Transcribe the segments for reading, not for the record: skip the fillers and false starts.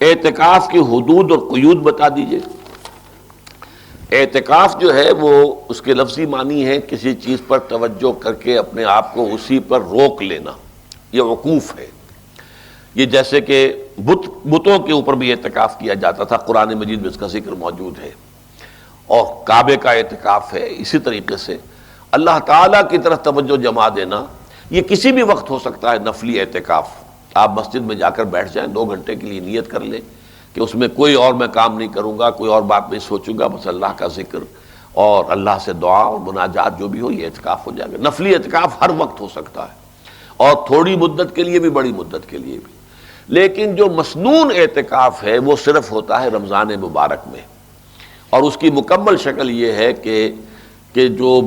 اعتکاف کی حدود اور قیود بتا دیجئے۔ اعتکاف جو ہے وہ اس کے لفظی معنی ہے کسی چیز پر توجہ کر کے اپنے آپ کو اسی پر روک لینا، یہ وقوف ہے۔ یہ جیسے کہ بتوں کے اوپر بھی اعتکاف کیا جاتا تھا، قرآن مجید میں اس کا ذکر موجود ہے، اور کعبے کا اعتکاف ہے۔ اسی طریقے سے اللہ تعالیٰ کی طرف توجہ جما دینا، یہ کسی بھی وقت ہو سکتا ہے۔ نفلی اعتکاف آپ مسجد میں جا کر بیٹھ جائیں، 2 گھنٹے کے لیے نیت کر لیں کہ اس میں کوئی اور میں کام نہیں کروں گا، کوئی اور بات نہیں سوچوں گا، بس اللہ کا ذکر اور اللہ سے دعا اور مناجات جو بھی ہو، یہ اعتکاف ہو جائے گا۔ نفلی اعتکاف ہر وقت ہو سکتا ہے، اور تھوڑی مدت کے لیے بھی، بڑی مدت کے لیے بھی۔ لیکن جو مسنون اعتکاف ہے وہ صرف ہوتا ہے رمضان مبارک میں، اور اس کی مکمل شکل یہ ہے کہ جو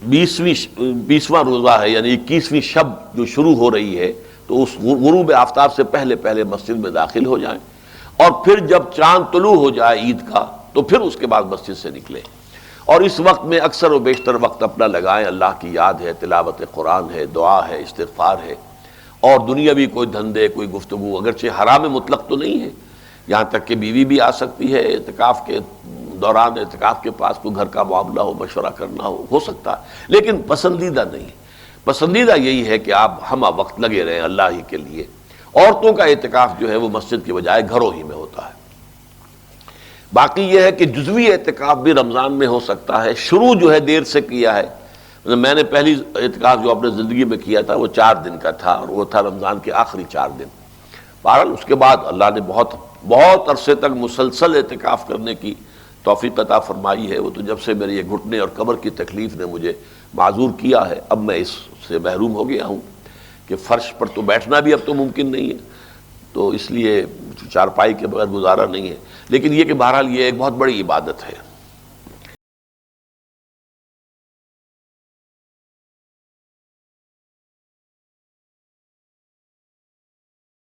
20واں روزہ ہے، یعنی 21ویں شب جو شروع ہو رہی ہے، تو اس غروب آفتاب سے پہلے پہلے مسجد میں داخل ہو جائیں، اور پھر جب چاند طلوع ہو جائے عید کا تو پھر اس کے بعد مسجد سے نکلیں، اور اس وقت میں اکثر و بیشتر وقت اپنا لگائیں۔ اللہ کی یاد ہے، تلاوت قرآن ہے، دعا ہے، استغفار ہے، اور دنیاوی کوئی دھندے، کوئی گفتگو، اگرچہ حرام مطلق تو نہیں ہے، یہاں تک کہ بیوی بھی آ سکتی ہے اعتکاف کے دوران، اعتکاف کے پاس کوئی گھر کا معاملہ ہو، مشورہ کرنا ہو سکتا ہے، لیکن پسندیدہ نہیں۔ پسندیدہ یہی ہے کہ آپ ہمہ وقت لگے رہیں اللہ ہی کے لیے۔ عورتوں کا اعتکاف جو ہے وہ مسجد کی بجائے گھروں ہی میں ہوتا ہے۔ باقی یہ ہے کہ جزوی اعتکاف بھی رمضان میں ہو سکتا ہے۔ شروع جو ہے دیر سے کیا ہے، میں نے پہلی اعتکاف جو اپنے زندگی میں کیا تھا وہ 4 دن کا تھا، اور وہ تھا رمضان کے آخری 4 دن۔ بہرحال اس کے بعد اللہ نے بہت عرصے تک مسلسل اعتکاف کرنے کی توفیق عطا فرمائی ہے۔ وہ تو جب سے میرے یہ گھٹنے اور کمر کی تکلیف نے مجھے معذور کیا ہے، اب میں اس سے محروم ہو گیا ہوں کہ فرش پر تو بیٹھنا بھی اب تو ممکن نہیں ہے، تو اس لیے چارپائی کے بغیر گزارا نہیں ہے۔ لیکن یہ کہ بہرحال یہ ایک بہت بڑی عبادت ہے۔